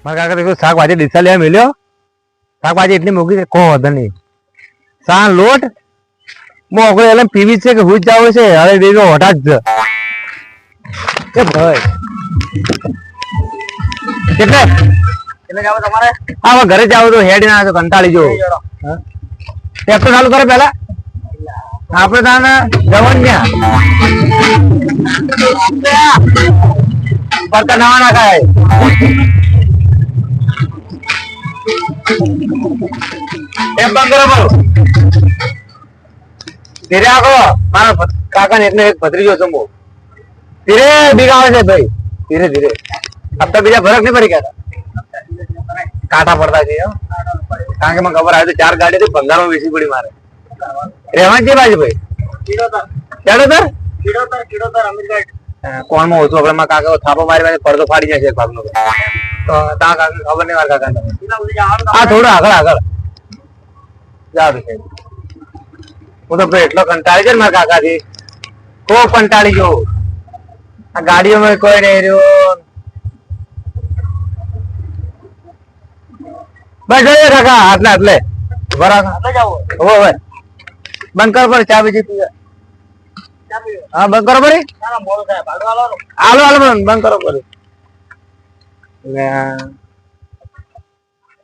મારા કાકા તો શાકભાજી ડીસા લેવા મેલ્યો. શાકભાજી એટલી મોંઘી છે કોઈ વધુ નહીં. સા લોટ મોકળો એટલે પીવી છે કે હુજ જાવ છે હવે બેબી હોટા જ છે ભાઈ. કેટલે જાવ તમારે? હા ઘરે જાવ તો હેડ ના તો કંટાળી જો. ટ્રેક્ટર ચાલુ કરે પેલા આપડે તાને જવાનું ત્યાં પડતા નવા ના ખાય. એમ બંધ કરો બોલો ધીરે આખો મારા કાકા ને એટલે એક ભત્રીજો જમવો ધીરે બીક આવે છે ભાઈ ધીરે ધીરે. अब तो બીજા ફરક નહીં પડી ગયા કાંટા પડતા છે કારણ કે મને ખબર આવે તો 4 ગાડી થી 15 માં વેચી પડી મારે. રહેવાનું છે બાજુ ભાઈ કિડોતર અમીરગઢ કોણ માં ઓછું આપડે મારા કાકા થાપો મારી પડદો ફાડી જાય છે એક ભાગનો. તો તા કાકા ખબર નહીં મારા કાકા હા થોડું આગળ આગળ જાવ છે. હું તો એટલો કંટાળી છે ને મારા કાકા થી ખૂબ કંટાળી ગયો. આ ગાડીઓમાં કોઈ નહીં રહ્યો. બસ જોઈએ કાકા આટલે આટલે બરાબર બંધ કરો પડે ચા બીજી પીવે. હા બંધ કરો પડે હાલો હાલો બંધ કરો પડે.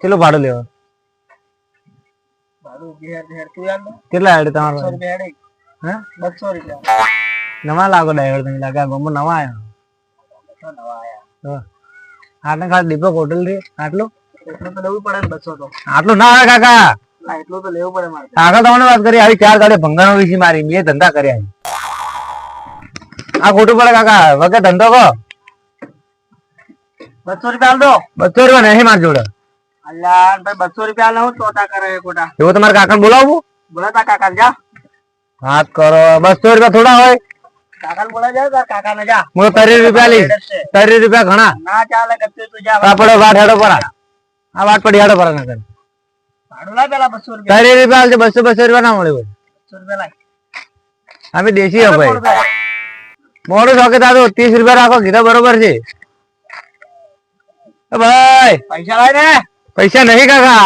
કેટલું ભાડું લેવા? કેટલા હેડ તમારે? 200 રૂપિયા. નવા લાગો ડ્રાઈવર તમે લાગે ગમો નવા આવ્યા આટલે ખાલી દીપક હોટલ થી આટલું તો લેવું પડે ને 200 તો આટલું ના આવે કાકા એટલું તો લેવું પડે મારે. કાકા તમને વાત કરી આવી 4 ગાડી ભંગાનો વિશે મારી બે ધંધા કર્યા આ ખોટું પડે કાકા વગર ધંધો કહો 200 રૂપિયા હાલ દો. 200 રૂપિયા નહીં મારી જોડે. અલ્યા ભાઈ 200 રૂપિયા હાલ હું ચોટા કરે ખોટા એવું તમારે કાકા બોલાવું? બોલાતા કાકા જા વાત કરો 200 રૂપિયા થોડા હોય કાકા બોલા જાય તાર કાકા ને જા. હું 30 રૂપિયા લઈશ. 30 રૂપિયા ઘણા ના ચાલે ગત્તે તું જા આપડે વાટ હેડો પર આ વાત પડી હેડો પર ના કર ભાડું લા પેલા 200 રૂપિયા 30 રૂપિયા આલજે 200 રૂપિયા ના મળે ભાઈ 200 રૂપિયા લાય અમે દેશી હો ભાઈ મોડું શોકે તારો 30 રૂપિયા રાખો કીધા બરોબર છે ભાઈ. પૈસા લાય ને પૈસા નહીં કાકા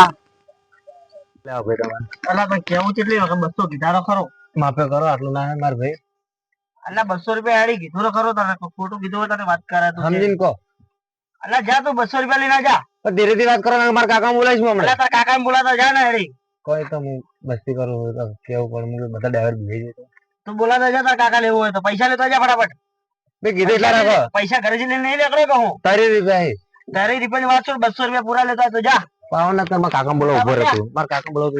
લાવ ભાઈ તમારે અલા ભાઈ કેવું કેટલી વખત 200 કીધા ખરો માફે કરો આટલું ના માર ભાઈ. અલ્લા 200 રૂપિયા હેડી કીધું તો ખરો તને ખોટું કીધું હોય તને વાત કરે તો સમજીને કહો. અલ્લા જા તું 200 રૂપિયા લઈને જા પણ ધીરે ધીરે વાત કરો ને મારા કાકા બોલાવીશ હું હમણાં. તારા કાકા ને બોલાતા જા ને હેડી કોઈ તો હું મસ્તી કરું હોય તો કેવું પડે બધા ડ્રાઈવર ભેગી જતો તું બોલાતા જા તારા કાકા લેવું હોય તો પૈસા લેતો જા ફટાફટ. બે કીધું એટલા રાખો પૈસા ઘરે જઈને નહીં લેકડે કહું 30 રૂપિયા 30 રૂપિયાની વાત છોડ 200 રૂપિયા પૂરા લેતા તો જા પાવન ના મારા કાકા બોલો ઉભો રહે તું મારા કાકા બોલો તો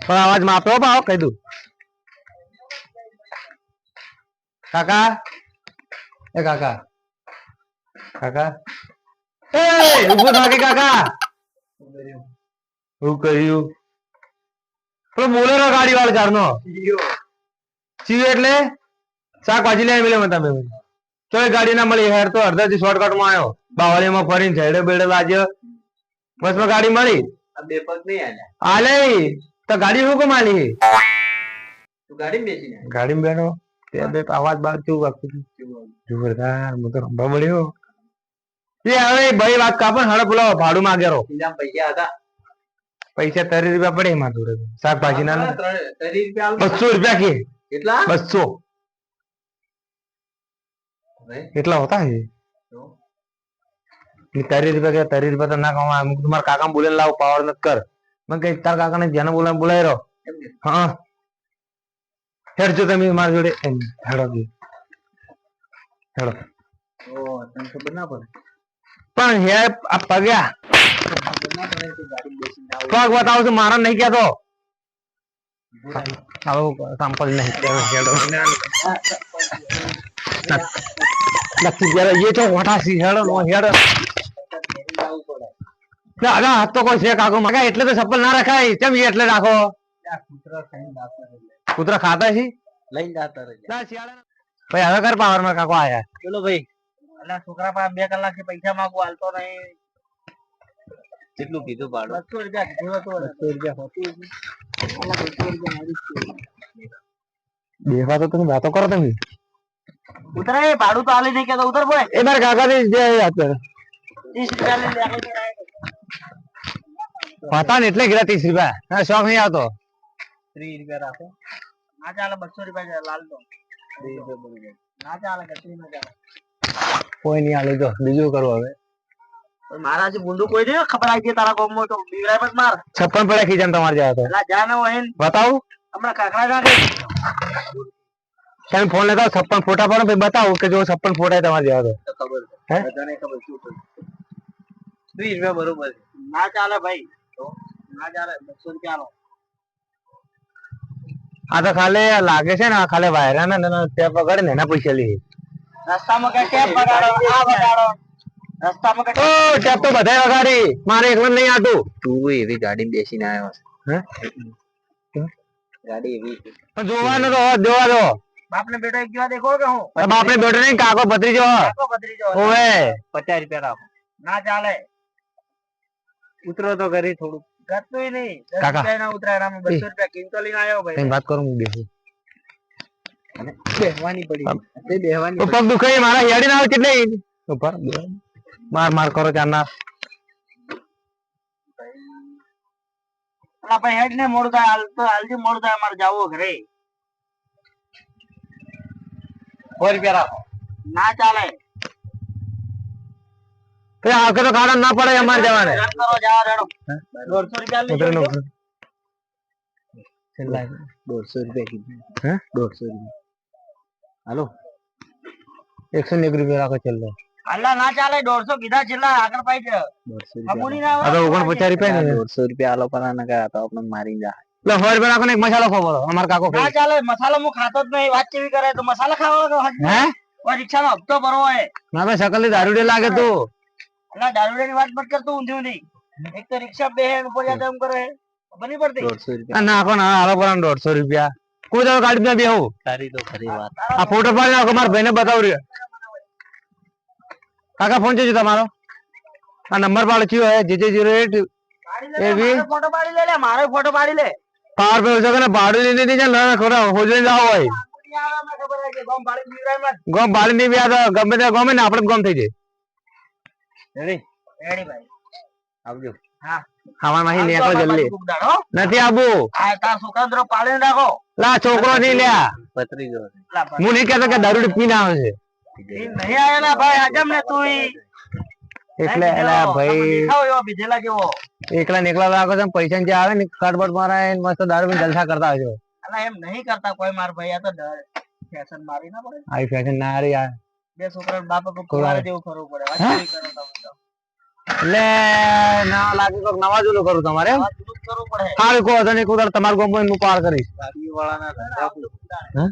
પણ અવાજ માપો પાવ કહી દઉં કાકા એ કાકા કાકા એ ઉભો થાકે કાકા શું કર્યું પેલો બોલેરો ગાડી વાળો ચારનો ચીવ એટલે શાકભાજી લઈ મેલે મને તમે તો એ ગાડી ના મળી હેર તો અડધાથી શોર્ટકટ માં આવ્યો બાવળીમાં ફરીને છેડે બેડે લાગ્યો બસ માં ગાડી મળી બે પગ નહીં આલે તો ગાડી શું કેમ આલી ગાડી બેસીને ગાડી બેઠો તે બે અવાજ બાદ કેવું વાગતું જોરદાર મને તો રંભા મળ્યો એ હવે ભાઈ વાત કાપણ હડે બોલાવો ભાડું માંગેરો પૈસા હતા પૈસા 30 રૂપિયા પડે એમાં જોડે શાકભાજી ના 30 રૂપિયા 200 રૂપિયા કે કેટલા 200 કેટલા હોતા है 30 રૂપિયા કે 30 રૂપિયા તો ના કમાય અમુક તમારા કાકા બોલે લાવ પાવર મત કર मैं कई तार काका ने जाने बुलाए रो हाँ हेड जो तमी मार जोड़े हेडो की हेडो ओ तन खबर ना पड़े पण हे आप पग्या पग बताओ तो मारा नहीं क्या तो आओ सैंपल नहीं हेडो नक्की जरा ये तो वटा सी हेडो नो हेडो ના તો કોઈ છે કાકો મગા એટલે તો ચપ્પલ ના રખાય કેમ એટલે રાખો કૂતરા ખાતા છે લઈને જાતા રહે ભાઈ હવે કર પાવર માં કાકો આયા ચલો ભાઈ અલા છોકરા પાસે 2 કલાક થી પૈસા માંગુ હાલતો નહીં કેટલું કીધું ભાડું 200 રૂપિયા કીધું તો 200 રૂપિયા હોતી અલા 200 રૂપિયા મારી દેવા તો તમે વાતો કરો તમે ઉતરે ભાડું તો આલી નહીં કે ઉતર બોય એ મારા કાકા ની જે વાત કરે 30 રૂપિયા લઈ લે પતા ને એટલે ગીરા 30 રૂપિયા ના શોખ નહીં આવતો 30 રૂપિયા રાખો ના ચાલે 200 રૂપિયા લાલ તો 30 રૂપિયા ના ચાલે કશું ના ચાલે કોઈ નહીં આલે તો બીજું કરવું હવે મારા જે ગુંડું કોઈ નહીં ખબર આવી ગઈ તારા ગામમાં તો બીવરાય મત માર 56 પડ્યા ખીજામ તમારે જાય તો એલા જા ને ઓહેન બતાવું હમણાં કાકડા ગાગે તમે ફોન લેતા 56 ફોટા પાડો પછી બતાવો કે જો 56 ફોટા તમારે જાય તો ખબર હે બધાને ખબર શું 20 રૂપિયા બરોબર ના ચાલે ભાઈ તો ના ચાલે 200 રૂપિયા લો આ તો ખાલી લાગે છે ને ખાલી વાયરા ને ટેપ વગાડે ને એના પૈસા લે રસ્તામાં કઈ ટેપ વગાડો આ વગાડો રસ્તામાં કઈ ઓ ટેપ તો બધાય વગાડી મારે એકલો નહીં આતું તું એવી ગાડીમાં બેસીને આવ્યો હે ગાડી એવી પણ જોવાનું તો જોવા દો બાપને બેટો એક જેવા દેખો કે હું બાપને બેટો નહીં કાકો ભત્રીજો ઓવે 50 રૂપિયા રાખો ના ચાલે ઉતરો તો ઘરે થોડું ગતું નહીં 10 રૂપિયા ના ઉતરાય આમાં 200 રૂપિયા કિંમતો લઈને આવ્યો ભાઈ વાત કરું હું બેસી બેહવાની પડી તે બેહવાની પગ દુખાય મારા હેડી ના આવે કેટલે ઉપર માર માર કરો ચારના અલા ભાઈ હેડ ને મોડું થાય હાલ તો હાલથી મોડું થાય અમારે જાવું ઘરે 100 રૂપિયા રાખો ના ચાલે તો આખે તો ખાડા ના પડે અમારે જવાને કરો જવા રેડો 150 રૂપિયા લઈ જાઓ છેલ્લા 150 રૂપિયા કીધું હે 150 રૂપિયા હાલો 101 રૂપિયા રાખો છેલ્લો અલ્લા ના ચાલે 150 કીધા છેલ્લા આગળ પાઈ છે 200 આ તો 49 રૂપિયા ને 200 રૂપિયા આલો પર ના કહા તો આપણે મારી જા લે 100 રૂપિયા રાખો ને એક મસાલો ખાવો અમાર કાકો ના ચાલે મસાલો હું ખાતો જ નહીં વાત કેવી કરે તો મસાલા ખાવાનો હે ઓ રિક્ષાનો હપ્તો ભરવો હે ના ભાઈ શકલ ની દારૂડી લાગે તું અલ્લા દારૂડિયાની વાત મત કર તું ઊંધી ઊંધી એક તો રિક્ષા બે ઉપર જાતે એમ કરે બની પડતી 200 રૂપિયા નાખો ના આલો પર 150 રૂપિયા કોઈ તો ગાડી માં બેહું તારી તો ખરી વાત આ ફોટો પાડી નાખો મારા ભાઈને બતાવ રહ્યો કાકા ફોન છે તમારો આ નંબર પાડો કયો હે JJ08 એવી ફોટો પાડી લે મારો ફોટો પાડી લે પાવર પે છે ને ભાડું લઈ લીધી છે ને ખોરા હોજે જાવ હોય ગોમ બાળી ની બી આ ગમે તે ગમે ને આપણે ગોમ થઈ જાય રેડી રેડી ભાઈ આવજો હા હવા માં નીકળો જલ્દી નથી આબુ આ તાર છોકરા પાડીને રાખો લા છોકરો નહીં લ્યા પતરી જો હું નહીં કહેતો કે દારૂ પીને આવે છે નહીં આયેલા ભાઈ આજમ ને તું એટલે એલા ભાઈ ખાવ એવો બીજેલા જેવો એકલા નીકળા રાખો છો પૈસા જે આવે ને કાટબટ મારા મસ્ત દારૂ પીને જલસા કરતા હોય અલા એમ નહીં કરતા કોઈ માર ભાઈ આ તો ફેશન મારી ના પડે આઈ ફેશન ના રે યાર બે છોકરા બાપ પર કુવારે જેવું કરવું પડે વાત કેવી કરો તમે એટલે ના લાગે કોક નવા જૂનું કરું તમારે કરવું પડે હાલ કો તો નહીં કુદર તમાર ગોમ હું પાર કરીશ ગાડી વાળાના ધંધા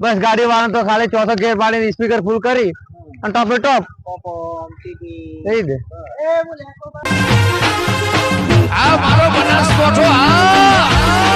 બસ ગાડી વાળા તો ખાલી ચોથો ગેર પાડીને સ્પીકર ફૂલ કરી અને ટોપે ટોપ એ દે આ મારો બનાસકોઠો આ